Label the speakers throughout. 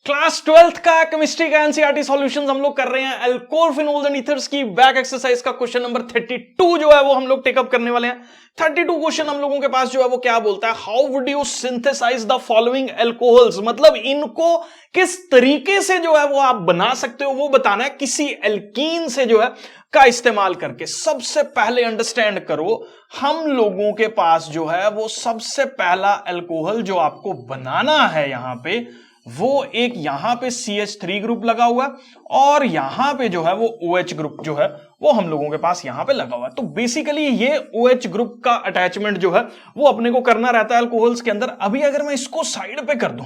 Speaker 1: Class 12th का chemistry का NCERT solutions हम लोग कर रहे हैं। अल्कोहल फिनोल्स एंड ईथर्स की बैक एक्सरसाइज का क्वेश्चन नंबर 32 जो है वो हम लोग टेकअप करने वाले हैं। 32 क्वेश्चन हम लोगों के पास जो है वो क्या बोलता है, how would you synthesise the following alcohols, मतलब इनको किस तरीके से जो है वो आप बना सकते हो वो बताना है किसी एल्कीन से जो है का इस्तेमाल करके। सबसे पहले अंडरस्टैंड करो, हम लोगों के पास जो है वो सबसे पहला अल्कोहल जो आपको बनाना है यहां पे, वो एक यहां पे CH3 ग्रुप लगा हुआ है और यहां पे जो है वो OH ग्रुप जो है वो हम लोगों के पास यहां पे लगा हुआ है। तो बेसिकली ये OH ग्रुप का अटैचमेंट जो है वो अपने को करना रहता है अल्कोहल्स के अंदर। अभी अगर मैं इसको साइड पे कर दूं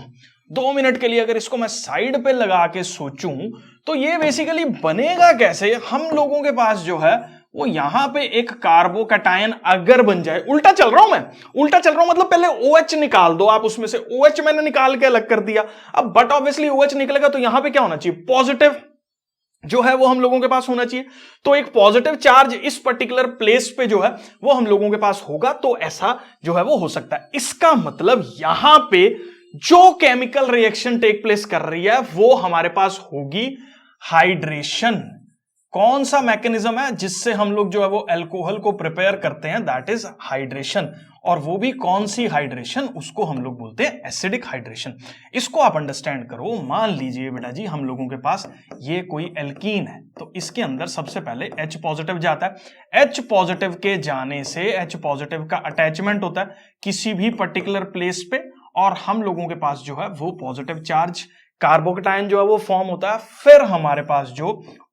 Speaker 1: 2 मिनट के लिए, अगर इसको मैं साइड पे लगा के सोचूं तो ये बेसिकली बनेगा कैसे। हम लोगों के पास जो है वो यहां पे एक कार्बोकैटायन अगर बन जाए, उल्टा चल रहा हूं मतलब पहले OH निकाल दो आप उसमें से। OH मैंने निकाल के अलग कर दिया, अब बट ऑब्वियसली OH निकलेगा तो यहां पे क्या होना चाहिए, पॉजिटिव जो है वो हम लोगों के पास होना चाहिए। तो एक पॉजिटिव चार्ज इस पर्टिकुलर प्लेस पे जो है वो हम लोगों के पास होगा, तो ऐसा जो है वो हो सकता है। इसका मतलब यहां पे जो केमिकल रिएक्शन टेक प्लेस कर रही है वो हमारे पास होगी हाइड्रेशन। कौन सा मैकेनिज्म है जिससे हम लोग जो है वो अल्कोहल को प्रिपेयर करते हैं, दैट इज हाइड्रेशन। और वो भी कौन सी हाइड्रेशन, उसको हम लोग बोलते हैं एसिडिक हाइड्रेशन। इसको आप अंडरस्टैंड करो। मान लीजिए बेटा जी हम लोगों के पास ये कोई एल्कीन है, तो इसके अंदर सबसे पहले H पॉजिटिव जाता है। H पॉजिटिव के जाने से H पॉजिटिव का अटैचमेंट होता है किसी भी पर्टिकुलर प्लेस पे, और हम लोगों के पास जो है वो पॉजिटिव चार्ज कार्बोकैटायन जो है वो फॉर्म होता है। फिर हमारे पास जो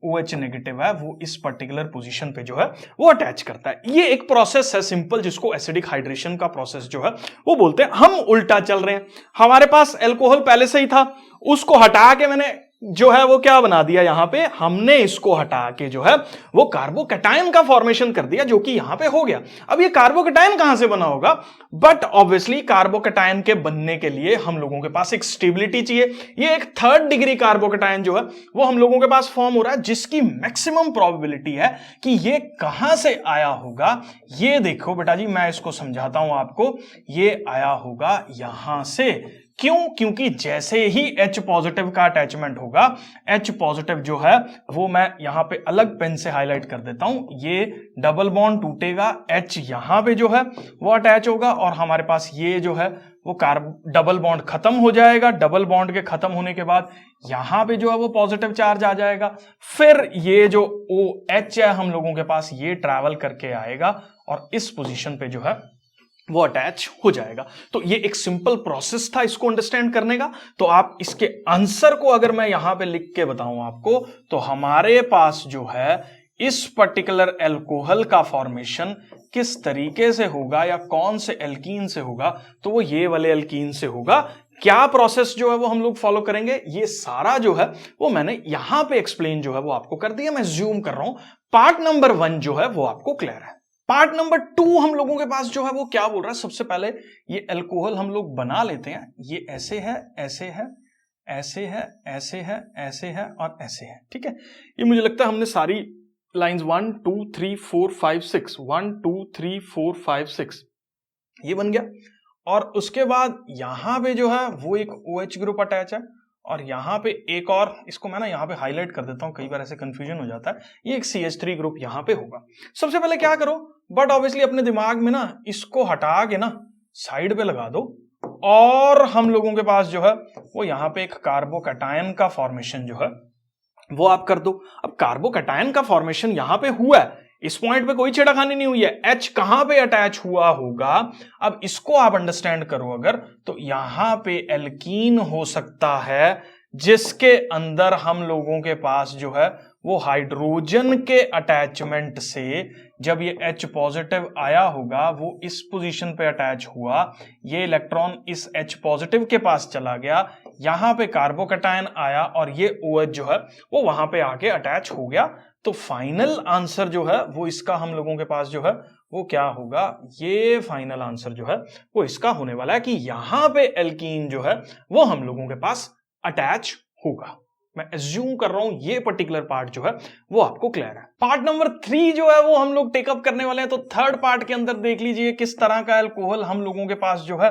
Speaker 1: OH नेगेटिव है वो इस पर्टिकुलर पोजीशन पे जो है वो अटैच करता है। ये एक प्रोसेस है सिंपल, जिसको एसिडिक हाइड्रेशन का प्रोसेस जो है वो बोलते हैं। हम उल्टा चल रहे हैं, हमारे पास अल्कोहल पहले से ही था, उसको हटा के मैंने जो है वो क्या बना दिया, यहां पे हमने इसको हटा के जो है वो कार्बोकैटायन का फॉर्मेशन कर दिया, जो कि यहां पे हो गया। अब ये कार्बोकैटायन कहां से बना होगा, बट ऑब्वियसली कार्बोकैटायन के बनने के लिए हम लोगों के पास एक स्टेबिलिटी चाहिए। ये एक 3rd डिग्री कार्बोकैटायन जो है वो हम लोगों के पास फॉर्म हो रहा है, जिसकी मैक्सिमम प्रोबेबिलिटी है कि ये कहां से आया होगा। ये देखो बेटा जी मैं इसको समझाता हूं आपको, ये आया होगा यहां से। क्यों? क्योंकि जैसे ही H पॉजिटिव का अटैचमेंट होगा, H पॉजिटिव जो है वो मैं यहां पे अलग पेन से हाईलाइट कर देता हूं, ये डबल बॉन्ड टूटेगा, H यहां पे जो है वो अटैच होगा और हमारे पास ये जो है वो डबल बॉन्ड खत्म हो जाएगा। डबल बॉन्ड के खत्म होने के बाद यहां पे जो है वो पॉजिटिव चार्ज आ जाएगा। फिर ये जो OH है हम लोगों के पास, ये ट्रैवल करके आएगा और इस पोजीशन पे जो है वो अटैच हो जाएगा। तो ये एक सिंपल प्रोसेस था इसको अंडरस्टैंड करने का। तो आप इसके आंसर को अगर मैं यहां पे लिख के बताऊं आपको, तो हमारे पास जो है इस पर्टिकुलर अल्कोहल का फॉर्मेशन किस तरीके से होगा या कौन से एल्कीन से होगा, तो वो ये वाले एल्कीन से होगा। क्या प्रोसेस जो है वो हम लोग फॉलो करेंगे, ये सारा जो है वो मैंने यहां पे एक्सप्लेन जो है वो आपको कर दिया। मैं ज्यूम कर रहा हूं पार्ट नंबर 1 जो है वो आपको क्लियर है। पार्ट नंबर 2 हम लोगों के पास जो है वो क्या बोल रहा है, सबसे पहले ये अल्कोहल हम लोग बना लेते हैं। ये ऐसे है, ऐसे है, ऐसे है, ऐसे है, ऐसे है और ऐसे है, ठीक है। ये मुझे लगता है हमने सारी लाइंस 1 2 3 4 5 6 1 2 3 4 5 6 ये बन गया। और उसके बाद यहां पे जो है वो एक OH ग्रुप अटैच है और यहां पे एक और, इसको मैं ना यहां पे हाईलाइट कर देता हूं, कई बार ऐसे कंफ्यूजन हो जाता है। ये एक CH3 ग्रुप यहां पे होगा। सबसे पहले क्या करो, बट ऑब्वियसली अपने दिमाग में ना इसको हटा के ना साइड पे लगा दो और हम लोगों के पास जो है वो यहां पे एक कार्बोकैटायन का फॉर्मेशन जो है वो आप कर दो। अब कार्बोकैटायन का फॉर्मेशन यहां पे हुआ है, इस पॉइंट पे कोई छेड़खानी नहीं हुई है। H कहां पे अटैच हुआ होगा, अब इसको आप अंडरस्टैंड करो अगर, तो यहां पे एल्कीन हो सकता है जिसके अंदर हम लोगों के पास जो है वो हाइड्रोजन के अटैचमेंट से जब ये H पॉजिटिव आया होगा वो इस पोजीशन पे अटैच हुआ, ये इलेक्ट्रॉन इस H पॉजिटिव के पास चला गया, यहां पे कार्बोकैटायन आया और ये OH जो है वो वहां पे आके अटैच हो गया। तो फाइनल आंसर जो है वो इसका हम लोगों के पास जो है वो क्या होगा, ये फाइनल आंसर जो है वो इसका होने वाला है कि यहां पे एल्कीन जो है वो हम लोगों के पास अटैच होगा। मैं एज्यूम कर रहा हूं ये पर्टिकुलर पार्ट जो है वो आपको क्लियर है। पार्ट नंबर 3 जो है वो हम लोग टेकअप करने वाले हैं। तो 3rd पार्ट के अंदर देख लीजिए किस तरह का अल्कोहल हम लोगों के पास जो है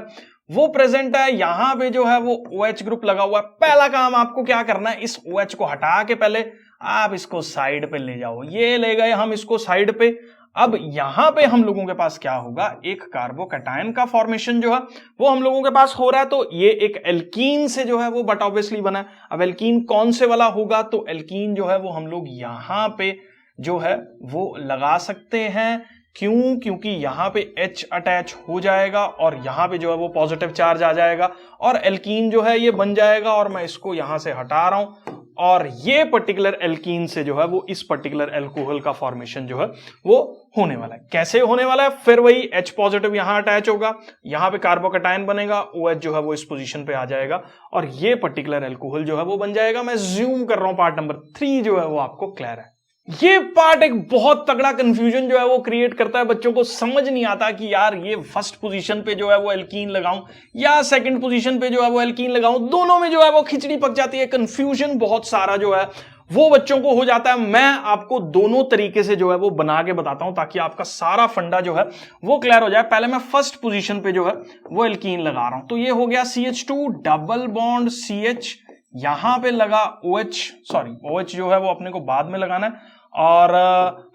Speaker 1: वो प्रेजेंट है, यहां पे जो है वो OH ग्रुप लगा हुआ है। पहला काम आपको क्या करना है, इस OH को हटा के पहले आप इसको साइड पे ले जाओ। ये ले गए हम इसको साइड पे। अब यहां पे हम लोगों के पास क्या होगा, एक कार्बोकैटायन का फॉर्मेशन जो है वो हम लोगों के पास हो रहा है। तो ये एक एल्कीन से जो है वो बट ऑब्वियसली बना है। अब एल्कीन कौन से वाला होगा, तो एल्कीन जो है वो हम लोग यहां पे जो है वो लगा सकते हैं। क्यों, क्योंकि यहां पे H अटैच हो जाएगा और यहां पे जो है वो पॉजिटिव चार्ज आ जाएगा और एल्कीन जो है ये बन जाएगा। और मैं इसको यहां से हटा रहा हूं और ये पर्टिकुलर एल्कीन से जो है वो इस पर्टिकुलर एल्कोहल का फॉर्मेशन जो है वो होने वाला है। कैसे होने वाला है, फिर वही H पॉजिटिव यहां अटैच होगा, यहां पे कार्बोकैटायन बनेगा, OH जो है वो इस पोजीशन पे आ जाएगा और ये पर्टिकुलर एल्कोहल जो है वो बन जाएगा। मैं ज्यूम कर रहा हूं पार्ट नंबर 3 जो है वो आपको क्लियर है। ये पार्ट एक बहुत तगड़ा कंफ्यूजन जो है वो क्रिएट करता है, बच्चों को समझ नहीं आता कि यार ये फर्स्ट पोजीशन पे जो है वो एल्कीन लगाऊं या सेकंड पोजीशन पे जो है वो एल्कीन लगाऊं, दोनों में जो है वो खिचड़ी पक जाती है। कंफ्यूजन बहुत सारा जो है वो बच्चों को हो जाता है। मैं आपको दोनों तरीके से जो है वो बना के बताता हूं ताकि आपका सारा फंडा जो है वो क्लियर हो जाए। पहले मैं फर्स्ट पोजीशन पे जो है वो एल्कीन लगा रहा हूं, तो ये हो गया CH2 डबल बॉन्ड CH, यहां पे लगा OH जो है वो अपने को बाद में लगाना है और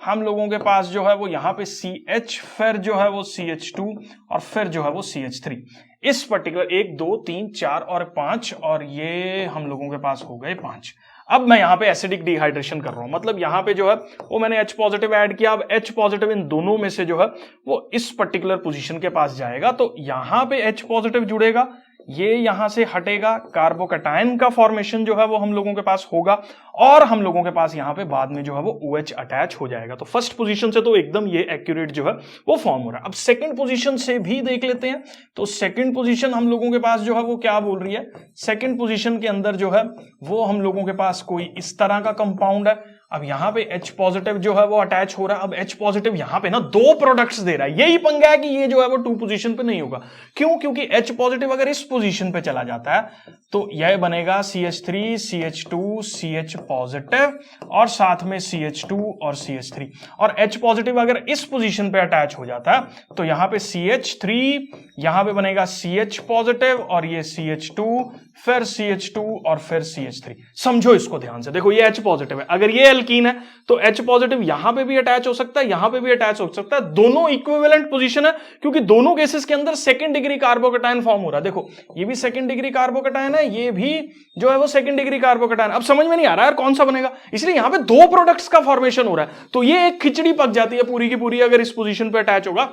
Speaker 1: हम लोगों के पास जो है वो यहां पे CH, फिर जो है वो CH2 और फिर जो है वो CH3। इस पर्टिकुलर 1 2 3 4 और 5 और ये हम लोगों के पास हो गए 5। अब मैं यहां पे एसिडिक डिहाइड्रेशन कर रहा हूं, मतलब यहां पे जो है वो मैंने H पॉजिटिव ऐड किया। अब H पॉजिटिव इन दोनों में से जो है वो इस पर्टिकुलर पोजीशन के पास जाएगा, तो यहां पे H पॉजिटिव जुड़ेगा, ये यहां से हटेगा, कार्बोकैटायन का फॉर्मेशन जो है वो हम लोगों के पास होगा और हम लोगों के पास यहां पे बाद में जो है वो OH अटैच हो जाएगा। तो फर्स्ट पोजीशन से तो एकदम ये एक्यूरेट जो है वो फॉर्म हो रहा है। अब सेकंड पोजीशन से भी देख लेते हैं, तो सेकंड पोजीशन हम लोगों के पास जो है वो क्या बोल रही है। सेकंड पोजीशन के अंदर जो है वो हम लोगों के पास कोई इस तरह का कंपाउंड है। अब यहां पे H पॉजिटिव जो है वो अटैच हो रहा है। अब H पॉजिटिव यहां पे ना 2 प्रोडक्ट्स दे रहा है, यही पंगा है कि ये जो है वो 2 पोजीशन पे नहीं होगा। क्यों, क्योंकि H पॉजिटिव अगर इस पोजीशन पे चला जाता है तो यह बनेगा CH3 CH2 CH पॉजिटिव और साथ में CH2 और CH3, और H पॉजिटिव अगर इस पोजीशन पे अटैच हो जाता है तो यहां पे CH3, यहां पे बनेगा CH पॉजिटिव और ये CH2, फिर CH2 और फिर CH3। समझो इसको ध्यान से, देखो ये H पॉजिटिव है, अगर ये एल्कीन है तो H पॉजिटिव यहां पे भी अटैच हो सकता है, यहां पे भी अटैच हो सकता है। दोनों इक्विवेलेंट पोजीशन है क्योंकि दोनों केसेस के अंदर सेकंड डिग्री कार्बोकैटायन फॉर्म हो रहा है। देखो ये भी सेकंड डिग्री कार्बोकैटायन है, ये भी जो है वो सेकंड डिग्री कार्बोकैटायन। अब समझ में नहीं आ रहा है कौन सा बनेगा, इसलिए यहां पे 2 प्रोडक्ट्स का फॉर्मेशन हो रहा है, तो ये एक खिचड़ी पक जाती है पूरी की पूरी अगर इस पोजीशन पे अटैच होगा।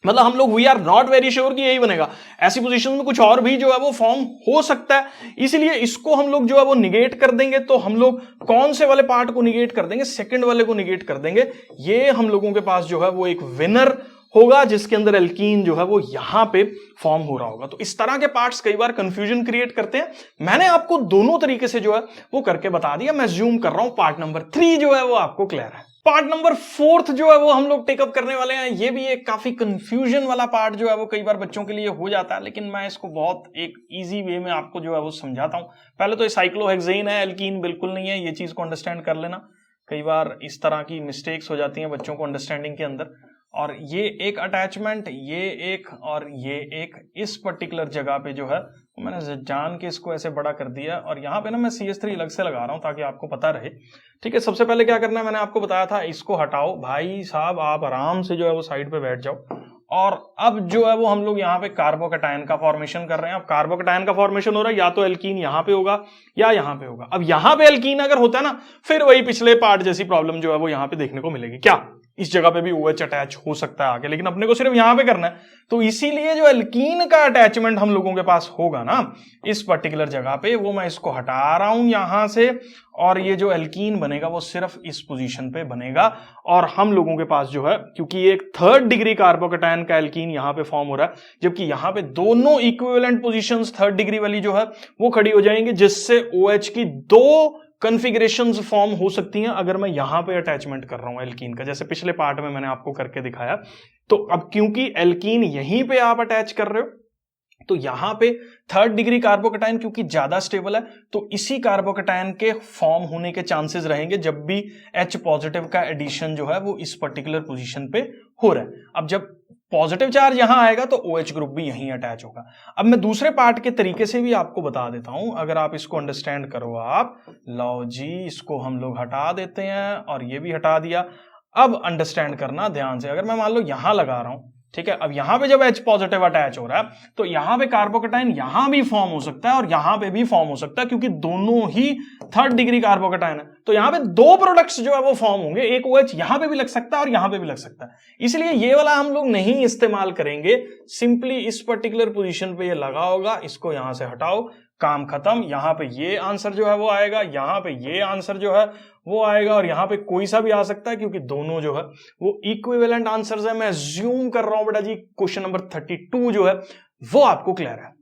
Speaker 1: मतलब हम लोग we are not very sure कि यही बनेगा, ऐसी पोजीशन में कुछ और भी जो है वो फॉर्म हो सकता है, इसलिए इसको हम लोग जो है वो निगेट कर देंगे। तो हम लोग कौन से वाले पार्ट को निगेट कर देंगे, सेकंड वाले को निगेट कर देंगे। ये हम लोगों के पास जो है वो एक विनर होगा जिसके अंदर एल्कीन जो है वो यहां पे फॉर्म हो रहा होगा। तो इस तरह के पार्ट्स कई बार कंफ्यूजन क्रिएट करते हैं, मैंने आपको दोनों तरीके से जो है वो करके बता दिया। मैं ज्यूम कर रहा हूं पार्ट नंबर 3 जो है वो आपको क्लियर है। पार्ट नंबर 4 जो है वो हम लोग टेकअप करने वाले हैं। ये भी एक काफी कंफ्यूजन वाला पार्ट जो है वो कई बार बच्चों के लिए हो जाता है, लेकिन मैं इसको बहुत एक इजी वे में आपको जो है वो समझाता हूं। पहले तो ये साइक्लोहेक्सेन है, एल्कीन बिल्कुल नहीं है, ये चीज को अंडरस्टैंड कर लेना। कई बार इस तरह की मिस्टेक्स हो जाती हैं बच्चों को अंडरस्टैंडिंग के अंदर। और ये एक अटैचमेंट, ये एक और ये एक, इस पर्टिकुलर जगह पे जो है मैंने जान के इसको ऐसे बड़ा कर दिया और यहाँ पे ना मैं CH3 अलग से लगा रहा हूँ ताकि आपको पता रहे। ठीक है, सबसे पहले क्या करना है, मैंने आपको बताया था इसको हटाओ भाई साहब, आप आराम से जो है वो साइड पे बैठ जाओ। और अब जो है वो हम लोग यहाँ पे कार्बोकैटायन का फॉर्मेशन कर रहे हैं। अब कार्बोकैटायन का फॉर्मेशन हो रहा है, या तो एल्कीन यहाँ पे होगा या यहाँ पे होगा। अब यहाँ पे एल्कीन अगर होता है ना, फिर वही पिछले पार्ट जैसी प्रॉब्लम जो है वो यहाँ पे देखने को मिलेगी। क्या इस जगह पे भी OH अटैच हो सकता है आगे, लेकिन अपने को सिर्फ यहां पे करना है। तो इसीलिए जो एल्कीन का अटैचमेंट हम लोगों के पास होगा ना इस पर्टिकुलर जगह पे, वो मैं इसको हटा रहा हूं यहां से, और ये जो एल्कीन बनेगा वो सिर्फ इस पोजीशन पे बनेगा। और हम लोगों के पास जो है, क्योंकि एक 3rd डिग्री कार्बोकैटायन का एल्कीन यहां पे फॉर्म हो रहा है, जबकि यहां पे दोनों इक्विवेलेंट पोजीशंस 3rd डिग्री वाली जो है वो खड़ी हो जाएंगी, जिससे OH की 2 कॉन्फ़िगरेशंस फॉर्म हो सकती हैं अगर मैं यहां पे अटैचमेंट कर रहा हूं एल्कीन का, जैसे पिछले पार्ट में मैंने आपको करके दिखाया। तो अब क्योंकि एल्कीन यहीं पे आप अटैच कर रहे हो, तो यहां पे 3rd डिग्री कार्बोकैटायन क्योंकि ज्यादा स्टेबल है, तो इसी कार्बोकैटायन के फॉर्म होने के चांसेस रहेंगे जब भी H पॉजिटिव का एडिशन जो है वो इस पर्टिकुलर पोजीशन पे हो रहा है। अब जब पॉजिटिव चार्ज यहां आएगा तो OH ग्रुप भी यहीं अटैच होगा। अब मैं दूसरे पार्ट के तरीके से भी आपको बता देता हूं, अगर आप इसको अंडरस्टैंड करो आप, लो जी इसको हम लोग हटा देते हैं और ये भी हटा दिया। अब अंडरस्टैंड करना ध्यान से, अगर मैं मान लो यहां लगा रहा हूं, ठीक है, अब यहां पे जब H पॉजिटिव अटैच हो रहा है तो यहां पे कार्बोकेटाइन यहां भी फॉर्म हो सकता है और यहां पे भी फॉर्म हो सकता है, क्योंकि दोनों ही 3rd डिग्री कार्बोकेटाइन है। तो यहां पे दो प्रोडक्ट्स जो है वो फॉर्म होंगे, एक OH यहां पे भी लग सकता है और यहां पे भी लग सकता है, इसलिए ये वाला हम लोग नहीं इस्तेमाल करेंगे। सिंपली इस पर्टिकुलर पोजीशन पे ये लगा होगा, इसको यहां से हटाओ, काम खत्म। यहां पे ये आंसर जो है वो आएगा, यहां पे ये आंसर जो है वो आएगा और यहां पे कोई सा भी आ सकता है, क्योंकि दोनों जो है वो इक्विवेलेंट आंसर्स है। मैं अज्यूम कर रहा हूं बेटा जी क्वेश्चन नंबर 32 जो है वो आपको क्लियर है।